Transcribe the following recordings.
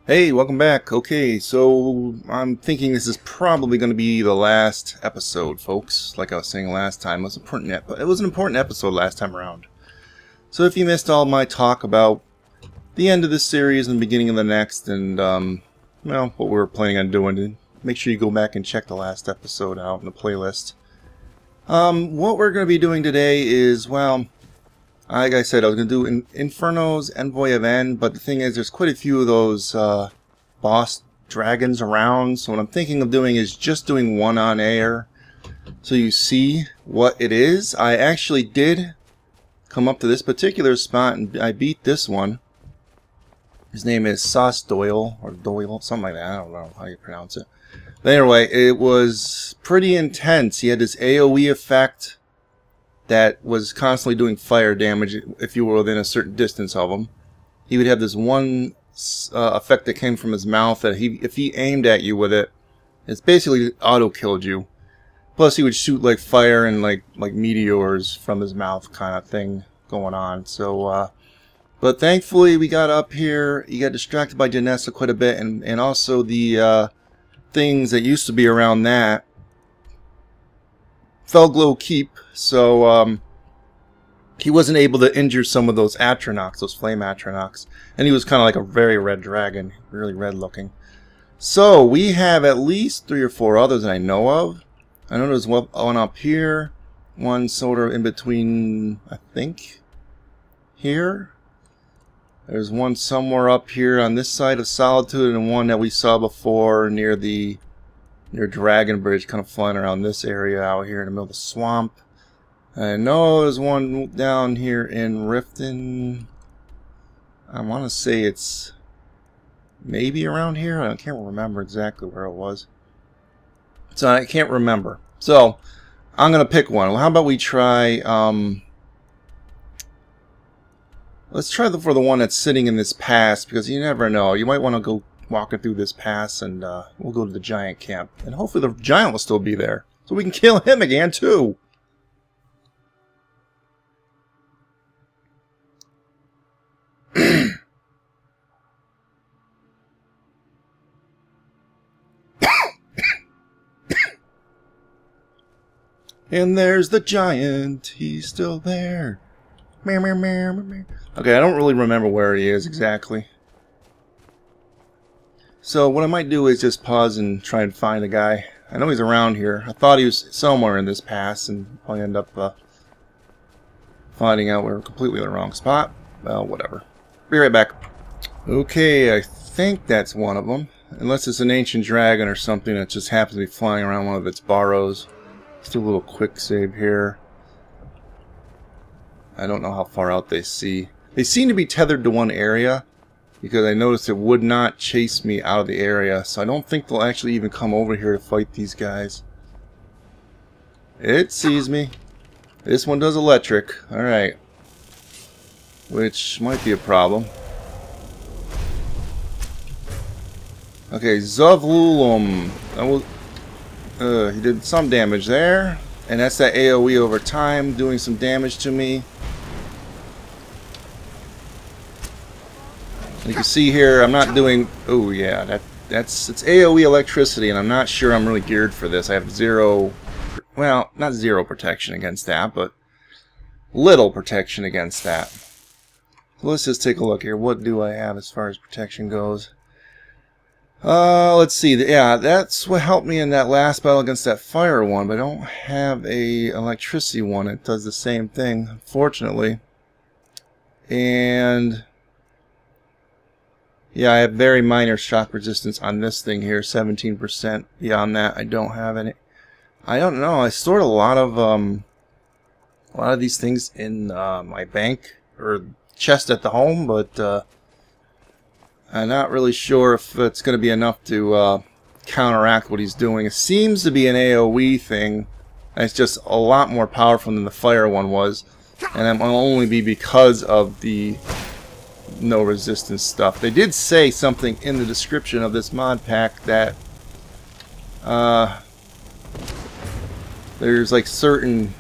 Hey, welcome back. Okay, so I'm thinking this is probably going to be the last episode, folks. Like I was saying last time, it was an important episode last time around. So if you missed all my talk about the end of this series and the beginning of the next, and well, what we were planning on doing, make sure you go back and check the last episode out in the playlist. What we're going to be doing today is, well, like I said, I was going to do Inferno's Envoy of N, but the thing is, there's quite a few of those boss dragons around, so what I'm thinking of doing is just doing one on air, so you see what it is. I actually did come up to this particular spot, and I beat this one. His name is Sauce Doyle, or Doyle, something like that. I don't know how you pronounce it. But anyway, it was pretty intense. He had this AoE effect that was constantly doing fire damage if you were within a certain distance of him. He would have this one effect that came from his mouth that if he aimed at you with it, it's basically auto-killed you. Plus he would shoot like fire and like meteors from his mouth kind of thing going on. So, but thankfully we got up here. He got distracted by Janessa quite a bit, and also the things that used to be around that Felglow Keep, so he wasn't able to injure some of those Atronachs, those flame Atronachs, and he was kind of like a very red dragon, really red looking. So we have at least 3 or 4 others that I know of. I know there's one up here, one sort of in between, I think, here. There's one somewhere up here on this side of Solitude, and one that we saw before near Dragon Bridge, kind of flying around this area out here in the middle of the swamp. I know there's one down here in Riften. I want to say it's maybe around here. I can't remember exactly where it was. So I can't remember. So I'm going to pick one. Well, how about we try... let's try for the one that's sitting in this pass, because you never know. You might want to go walking through this pass, and we'll go to the giant camp, and hopefully the giant will still be there, so we can kill him again too. And there's the giant. He's still there. Okay, I don't really remember where he is exactly. So what I might do is just pause and try and find the guy. I know he's around here. I thought he was somewhere in this pass, and probably end up finding out we're completely in the wrong spot. Well, whatever. Be right back. Okay, I think that's one of them. Unless it's an ancient dragon or something that just happens to be flying around one of its burrows. Let's do a little quick save here. I don't know how far out they see. They seem to be tethered to one area, because I noticed it would not chase me out of the area, so I don't think they'll actually even come over here to fight these guys. It sees me. This one does electric. Alright. Which might be a problem. Okay, Zovlulum. He did some damage there. And that's that AoE over time doing some damage to me. You can see here, I'm not doing... Oh yeah, it's AoE electricity, and I'm not sure I'm really geared for this. I have zero... Well, not zero protection against that, but little protection against that. So let's just take a look here. What do I have as far as protection goes? Let's see. Yeah, that's what helped me in that last battle against that fire one, but I don't have a electricity one. It does the same thing, unfortunately. And... yeah, I have very minor shock resistance on this thing here, 17%. Beyond that, I don't have any. I don't know. I stored a lot of these things in my bank or chest at the home, but I'm not really sure if it's going to be enough to counteract what he's doing. It seems to be an AoE thing. It's just a lot more powerful than the fire one was, and it will only be because of the no resistance stuff. They did say something in the description of this mod pack that there's like certain,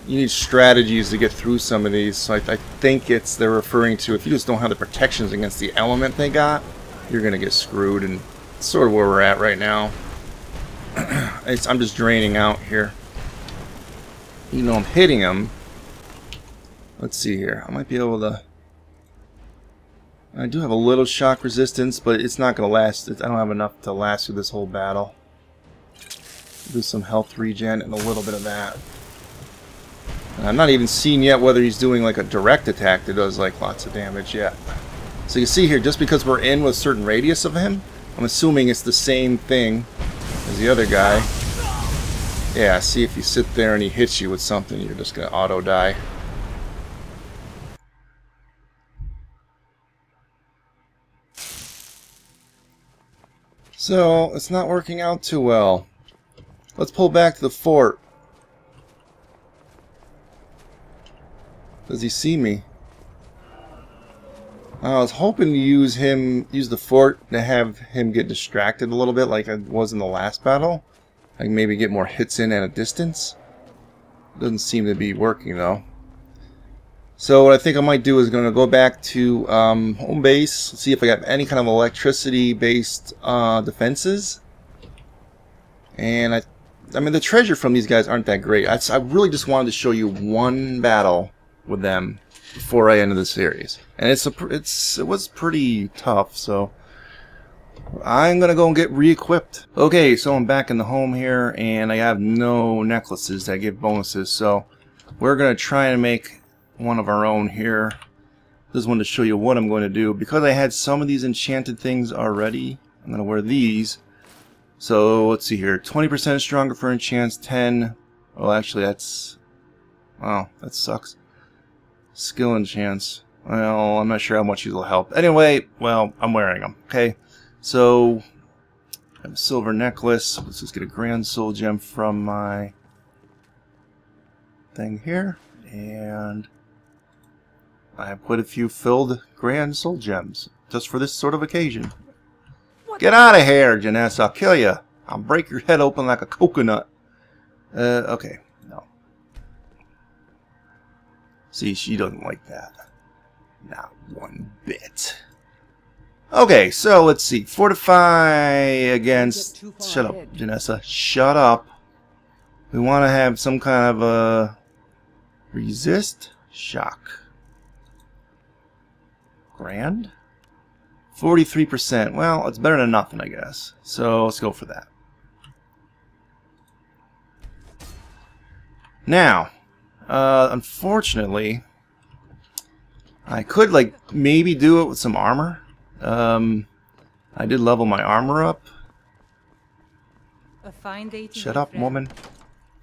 you need strategies to get through some of these, so I think they're referring to if you just don't have the protections against the element they got, you're gonna get screwed, and it's sort of where we're at right now. I'm just draining out here. You know, I'm hitting him. Let's see here. I might be able to... I do have a little shock resistance, but it's not going to last. I don't have enough to last through this whole battle. Do some health regen and a little bit of that. And I'm not even seeing yet whether he's doing like a direct attack that does like lots of damage yet. So you see here, just because we're in with a certain radius of him, I'm assuming it's the same thing as the other guy. Yeah, see, if you sit there and he hits you with something, you're just going to auto die. So, it's not working out too well. Let's pull back to the fort. Does he see me? I was hoping to use the fort to have him get distracted a little bit like I was in the last battle. Like maybe get more hits in at a distance. Doesn't seem to be working though. So what I think I might do is going to go back to home base, see if I got any kind of electricity-based defenses. And I mean the treasure from these guys aren't that great. I really just wanted to show you one battle with them before I ended the series, and it was pretty tough. So I'm gonna go and get re-equipped. Okay, so I'm back in the home here, and I have no necklaces that give bonuses. So we're gonna try and make one of our own here. Just wanted to show you what I'm going to do. Because I had some of these enchanted things already, I'm going to wear these. So let's see here, 20% stronger for enchants, 10. Well, actually that's... wow, that sucks. Skill enchants. Well, I'm not sure how much these will help. Anyway, well, I'm wearing them. Okay, so I have a silver necklace. Let's just get a grand soul gem from my thing here. And I have quite a few filled grand soul gems just for this sort of occasion. Get out of here, Janessa. I'll kill you. I'll break your head open like a coconut. Okay. No. See, she doesn't like that. Not one bit. Okay, so let's see. Fortify against... Shut up, Janessa. Shut up. We want to have some kind of a... resist? Shock. Grand? 43%. Well, it's better than nothing, I guess. So let's go for that. Now, unfortunately, I could like maybe do it with some armor. I did level my armor up. A fine day to Shut up, woman.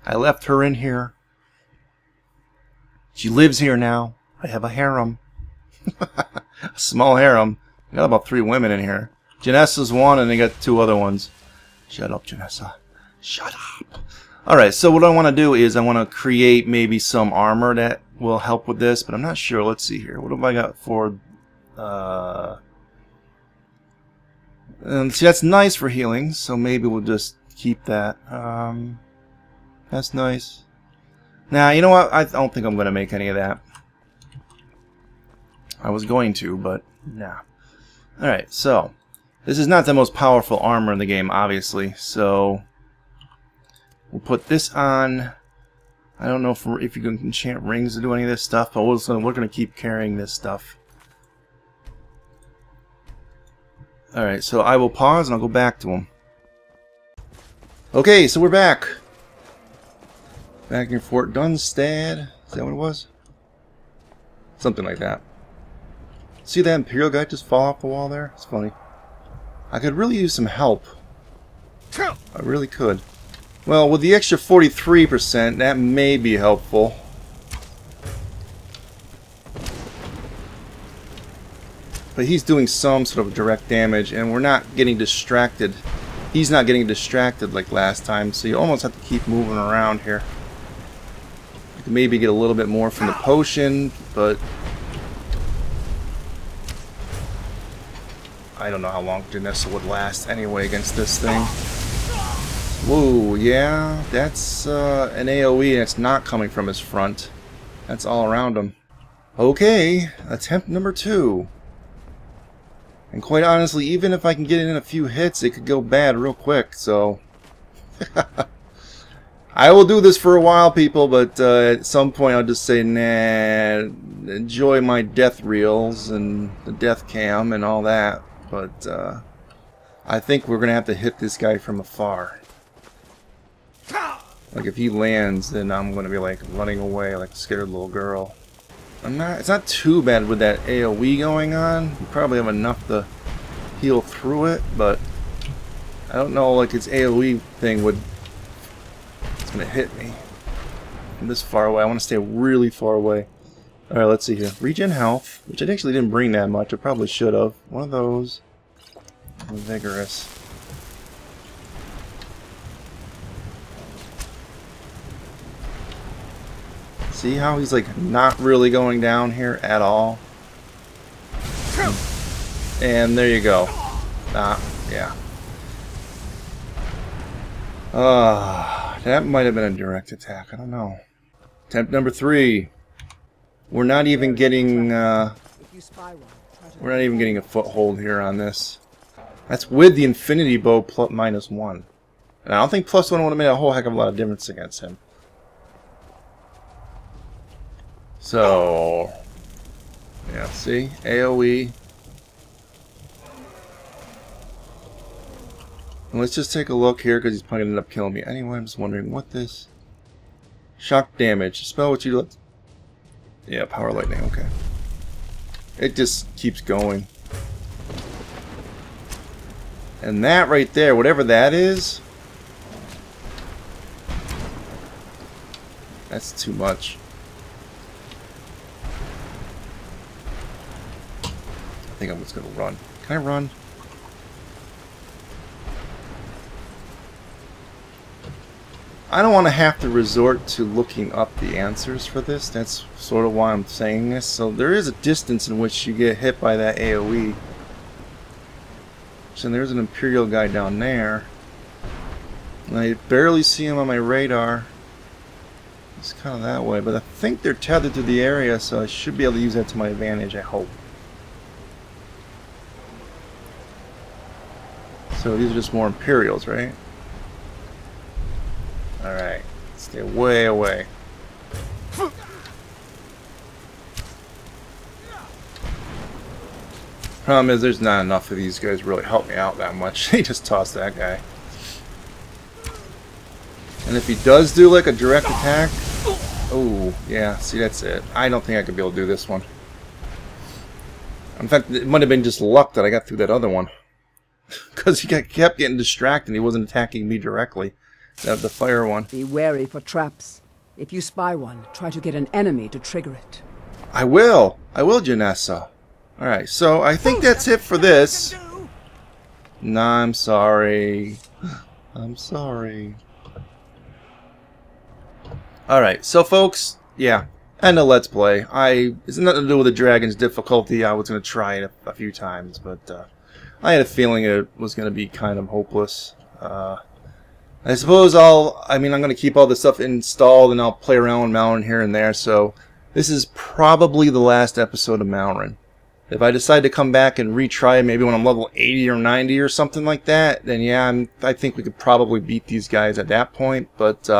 I left her in here. She lives here now. I have a harem. A small harem. I got about 3 women in here. Janessa's one, and they got 2 other ones. Shut up, Janessa. Shut up. Alright, so what I want to do is I want to create maybe some armor that will help with this, but I'm not sure. Let's see here. What have I got for... see, that's nice for healing, so maybe we'll just keep that. That's nice. Now, you know what? I don't think I'm going to make any of that. I was going to, but nah. Alright, so this is not the most powerful armor in the game, obviously, so we'll put this on. I don't know if you can enchant rings to do any of this stuff, but we're going to keep carrying this stuff. Alright, so I will pause and I'll go back to him. Okay, so we're back. Back in Fort Dunstad. Is that what it was? Something like that. See that Imperial guy just fall off the wall there? It's funny. I could really use some help. I really could. Well, with the extra 43%, that may be helpful. But he's doing some sort of direct damage, and we're not getting distracted. He's not getting distracted like last time, so you almost have to keep moving around here. You can maybe get a little bit more from the potion, but I don't know how long Janessa would last anyway against this thing. Whoa, yeah, that's an AoE, and it's not coming from his front. That's all around him. Okay, attempt number 2. And quite honestly, even if I can get in a few hits, it could go bad real quick, so... I will do this for a while, people, but at some point I'll just say, nah, enjoy my death reels and the death cam and all that, but I think we're going to have to hit this guy from afar. Like, if he lands, then I'm going to be, like, running away like a scared little girl. It's not too bad with that AoE going on. You probably have enough to heal through it, but I don't know, like, its AoE thing would... It's going to hit me from this far away. I want to stay really far away. Alright, let's see here. Regen health, which I actually didn't bring that much. I probably should have. One of those. Vigorous. See how he's like not really going down here at all? And there you go. Yeah. That might have been a direct attack. I don't know. Attempt number 3. We're not even getting a foothold here on this. That's with the Infinity Bow +1. And I don't think +1 would have made a whole heck of a lot of difference against him. So, yeah, see? AoE. And let's just take a look here, because he's probably going to end up killing me. Anyway, I'm just wondering what this... Shock damage. Spell what you look... Yeah, power lightning, okay. It just keeps going. And that right there, whatever that is... That's too much. I think I'm just going to run. Can I run? I don't want to have to resort to looking up the answers for this. That's sort of why I'm saying this. So there is a distance in which you get hit by that AoE. So there's an Imperial guy down there. And I barely see him on my radar. It's kind of that way. But I think they're tethered to the area, so I should be able to use that to my advantage, I hope. So these are just more Imperials, right? Alright. Stay way away. Problem is, there's not enough of these guys to really help me out that much. He just tossed that guy. And if he does do like a direct attack... Oh, yeah, see, that's it. I don't think I could be able to do this one. In fact, it might have been just luck that I got through that other one. Because he kept getting distracted and he wasn't attacking me directly. That the fire one. Be wary for traps. If you spy one, try to get an enemy to trigger it. I will, Janessa. Alright, so I think that's it for this. Nah, I'm sorry. I'm sorry. Alright, so folks, yeah, and a Let's Play. It's nothing to do with the Dragon's difficulty. I was going to try it a few times, but I had a feeling it was going to be kind of hopeless. I suppose I'm going to keep all this stuff installed and I'll play around with Malryn here and there, so this is probably the last episode of Malryn. If I decide to come back and retry it, maybe when I'm level 80 or 90 or something like that, then yeah, I think we could probably beat these guys at that point, but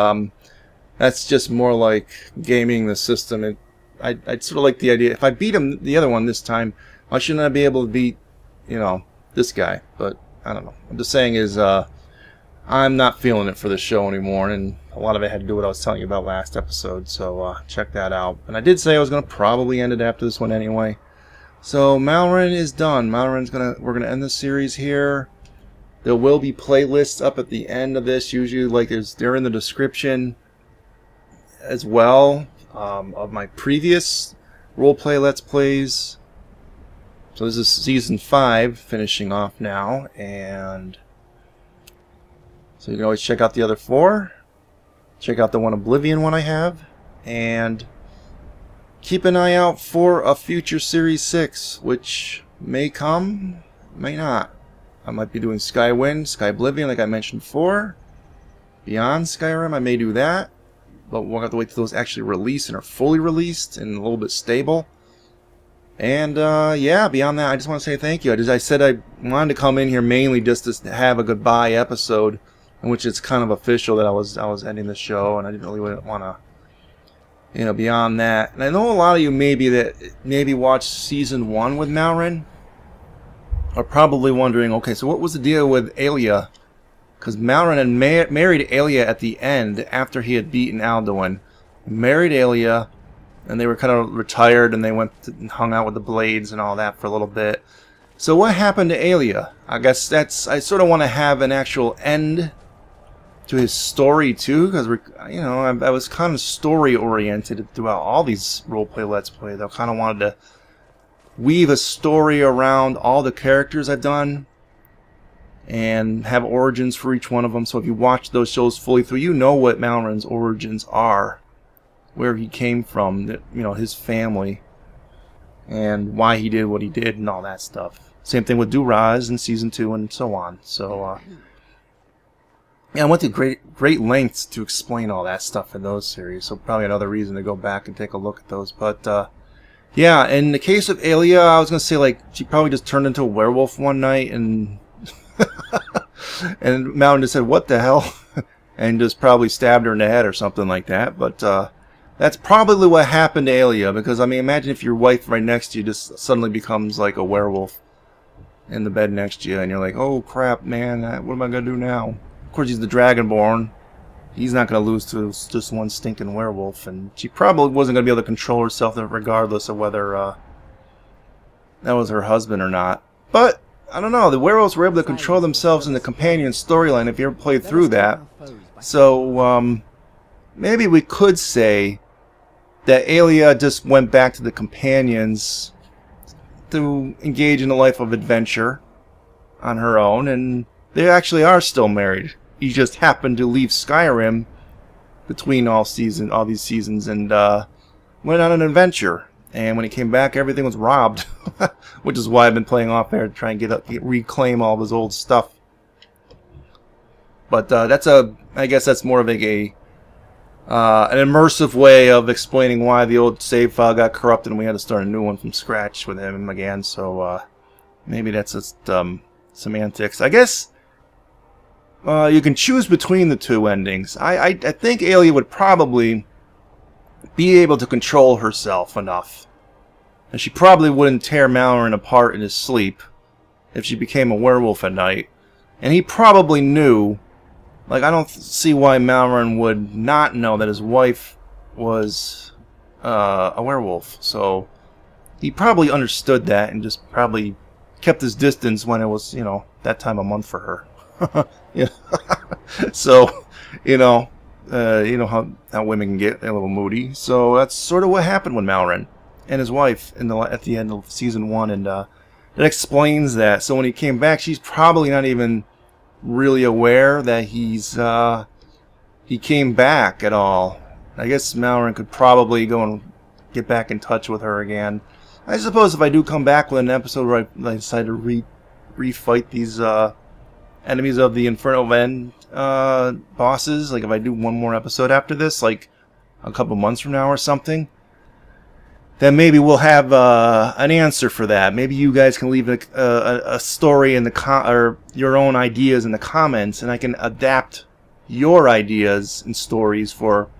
that's just more like gaming the system. I'd sort of like the idea, if I beat him, the other one this time, why shouldn't I be able to beat, you know, this guy? But I don't know. I'm just saying is, I'm not feeling it for the show anymore, and a lot of it had to do with what I was telling you about last episode, so check that out. And I did say I was going to probably end it after this one anyway. So Malryn is done. We're gonna end the series here. There will be playlists up at the end of this, usually like they're in the description as well, of my previous roleplay Let's Plays. So this is season 5 finishing off now, and so you can always check out the other 4. Check out the one Oblivion one I have. And keep an eye out for a future Series 6, which may come, may not. I might be doing Skywind, Skyblivion like I mentioned before. Beyond Skyrim, I may do that. But we'll have to wait till those actually release and are fully released and a little bit stable. And yeah, beyond that, I just want to say thank you. I said I wanted to come in here mainly just to have a goodbye episode, in which it's kind of official that I was ending the show, and I didn't really want to, you know, beyond that. And I know a lot of you maybe watched season 1 with Malryn are probably wondering, okay, so what was the deal with Aelia? Because Malryn had married Aelia at the end after he had beaten Alduin. He married Aelia, and they were kind of retired, and they went and hung out with the Blades and all that for a little bit. So what happened to Aelia? I guess I sort of want to have an actual end to his story too, because you know, I was kind of story oriented throughout all these roleplay Let's Plays. I kind of wanted to weave a story around all the characters I've done and have origins for each one of them. So if you watch those shows fully through, you know what Malryn's origins are, where he came from, you know, his family, and why he did what he did and all that stuff. Same thing with Duraz in season 2 and so on. So yeah, I went to great lengths to explain all that stuff in those series, so probably another reason to go back and take a look at those. But yeah, in the case of Aelia, I was gonna say, like, she probably just turned into a werewolf one night, and and Malryn just said, "What the hell?" and just probably stabbed her in the head or something like that. But that's probably what happened to Aelia, because I mean, imagine if your wife right next to you just suddenly becomes like a werewolf in the bed next to you, and you're like, "Oh crap, man! What am I gonna do now?" Of course, he's the Dragonborn. He's not going to lose to just one stinking werewolf, and she probably wasn't going to be able to control herself regardless of whether that was her husband or not. But I don't know. The werewolves were able to control themselves in the companion storyline, if you ever played through that. So maybe we could say that Aelia just went back to the companions to engage in a life of adventure on her own, and they actually are still married. He just happened to leave Skyrim between all these seasons and went on an adventure. And when he came back, everything was robbed, which is why I've been playing off there to try and reclaim all of his old stuff. But I guess that's more of an immersive way of explaining why the old save file got corrupted and we had to start a new one from scratch with him again. So maybe that's just semantics. I guess you can choose between the two endings. I think Aelia would probably be able to control herself enough, and she probably wouldn't tear Malryn apart in his sleep if she became a werewolf at night. And he probably knew, like, I don't see why Malryn would not know that his wife was a werewolf. So he probably understood that and just probably kept his distance when it was, you know, that time of month for her. Yeah. So, you know how women can get a little moody. So that's sort of what happened with Malryn and his wife at the end of season 1, and that explains that. So when he came back, she's probably not even really aware that he came back at all. I guess Malryn could probably go and get back in touch with her again. I suppose if I do come back with an episode where I decide to refight these enemies of the Inferno End bosses, like if I do one more episode after this, like a couple months from now or something, then maybe we'll have an answer for that. Maybe you guys can leave a story in the or your own ideas in the comments, and I can adapt your ideas and stories for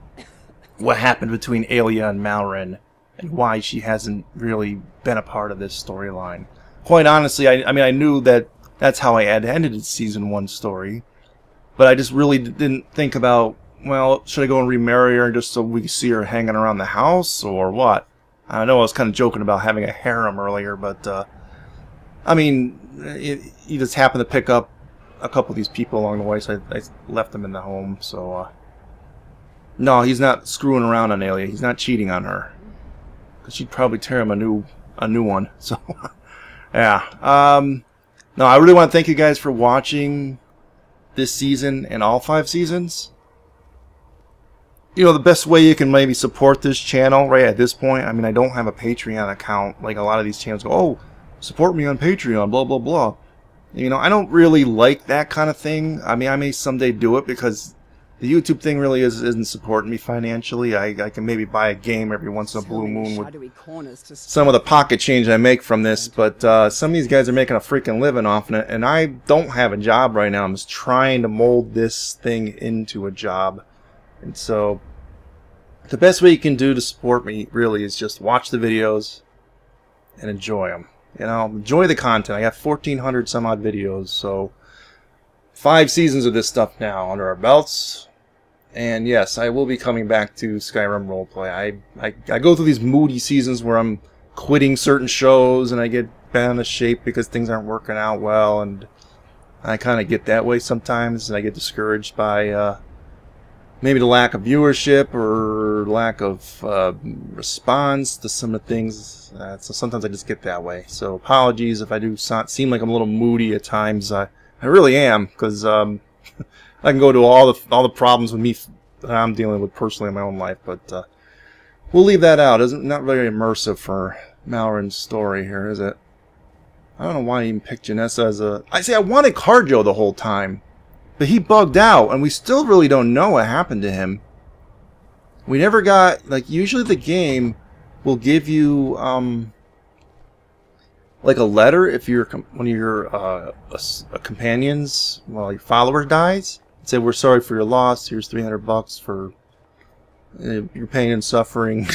what happened between Aelia and Malryn and why she hasn't really been a part of this storyline. Quite honestly, I mean, I knew that that's how I had ended the season 1 story, but I just really didn't think about, well, should I go and remarry her just so we can see her hanging around the house, or what? I know I was kind of joking about having a harem earlier, but I mean, you just happened to pick up a couple of these people along the way, so I left them in the home. So no, he's not screwing around on Aelia. He's not cheating on her, because she'd probably tear him a new one. So yeah. No, I really want to thank you guys for watching this season and all 5 seasons. You know, the best way you can maybe support this channel right at this point, I mean, I don't have a Patreon account. Like a lot of these channels go, oh, support me on Patreon, blah, blah, blah. You know, I don't really like that kind of thing. I mean, I may someday do it because the YouTube thing really isn't supporting me financially. I can maybe buy a game every once in a blue moon with some of the pocket change I make from this, but some of these guys are making a freaking living off of it, and I don't have a job right now. I'm just trying to mold this thing into a job. And so the best way you can do to support me really is just watch the videos and enjoy them. You know, enjoy the content. I got 1,400 some odd videos, so 5 seasons of this stuff now under our belts. And yes, I will be coming back to Skyrim Roleplay. I go through these moody seasons where I'm quitting certain shows and I get bent out of shape because things aren't working out well, and I kind of get that way sometimes, and I get discouraged by maybe the lack of viewership or lack of response to some of the things. So sometimes I just get that way. So apologies if I do seem like I'm a little moody at times. I really am, because I can go to all the problems with me that I'm dealing with personally in my own life, but we'll leave that out. It's not very immersive for Malryn's story here, is it? I don't know why I even picked Janessa as a... I wanted Carjo the whole time, but he bugged out, and we still really don't know what happened to him. We never got... Like, usually the game will give you, like a letter if one of your a companion's, well, your follower dies. Say, we're sorry for your loss. Here's $300 for your pain and suffering,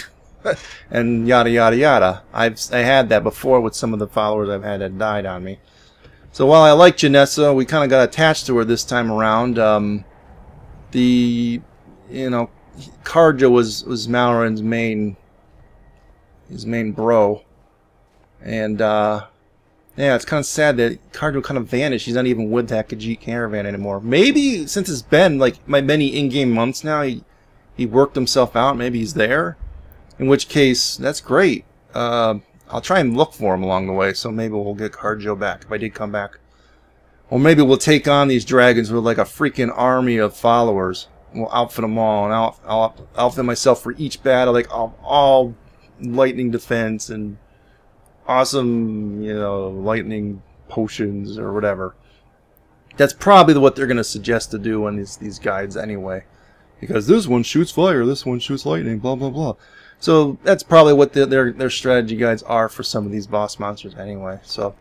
and yada yada yada. I had that before with some of the followers I've had that died on me. So while I like Janessa, we kind of got attached to her this time around. Carjo was Malryn's main bro. And, yeah, it's kind of sad that Carjo kind of vanished. He's not even with that Khajiit caravan anymore. Maybe, since it's been, like, many in-game months now, he worked himself out. Maybe he's there. In which case, that's great. I'll try and look for him along the way, so maybe we'll get Carjo back, if I did come back. Or maybe we'll take on these dragons with, like, a freaking army of followers. We'll outfit them all, and I'll outfit myself for each battle, like, all lightning defense and awesome, lightning potions or whatever. That's probably what they're going to suggest to do in these guides anyway. Because this one shoots fire, this one shoots lightning, blah, blah, blah. So that's probably what their strategy guides are for some of these boss monsters anyway. So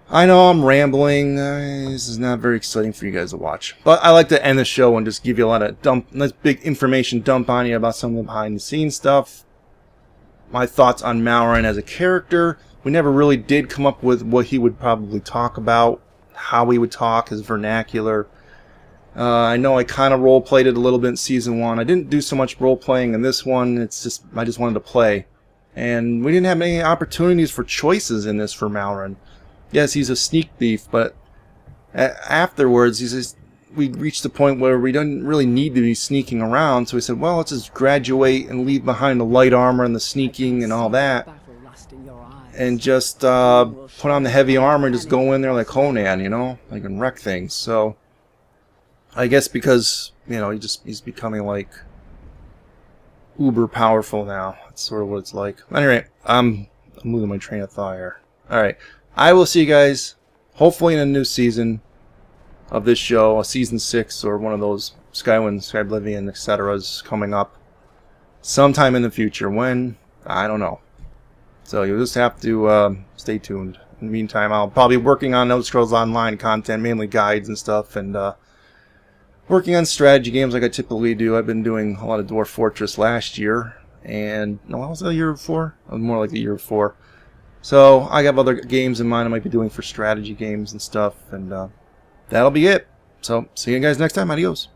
I know I'm rambling. This is not very exciting for you guys to watch. But I like to end the show and just give you a lot of nice big information dump on you about some of the behind the scenes stuff. My thoughts on Malryn as a character. We never really did come up with what he would probably talk about, how he would talk, his vernacular. I know I kind of role-played it a little bit in Season 1. I didn't do so much role-playing in this one. I just wanted to play. And we didn't have any opportunities for choices in this for Malryn. Yes, he's a sneak thief, but afterwards, we reached the point where we didn't really need to be sneaking around, so we said, well, let's just graduate and leave behind the light armor and the sneaking and all that, and just put on the heavy armor and just go in there like Conan, like, and wreck things. So I guess because, he's becoming, like, uber powerful now. That's sort of what it's like. Anyway, I'm losing my train of thought here. Alright, I will see you guys, hopefully in a new season of this show, a Season 6 or one of those Skywind, Skyblivion, etc. is coming up sometime in the future. When? I don't know. So you'll just have to stay tuned. In the meantime, I'll probably be working on Elder Scrolls Online content, mainly guides and stuff, and working on strategy games like I typically do. I've been doing a lot of Dwarf Fortress last year, and no, what was that, the year before? It was more like the year before. So I have other games in mind I might be doing for strategy games and stuff, and that'll be it. So see you guys next time. Adios.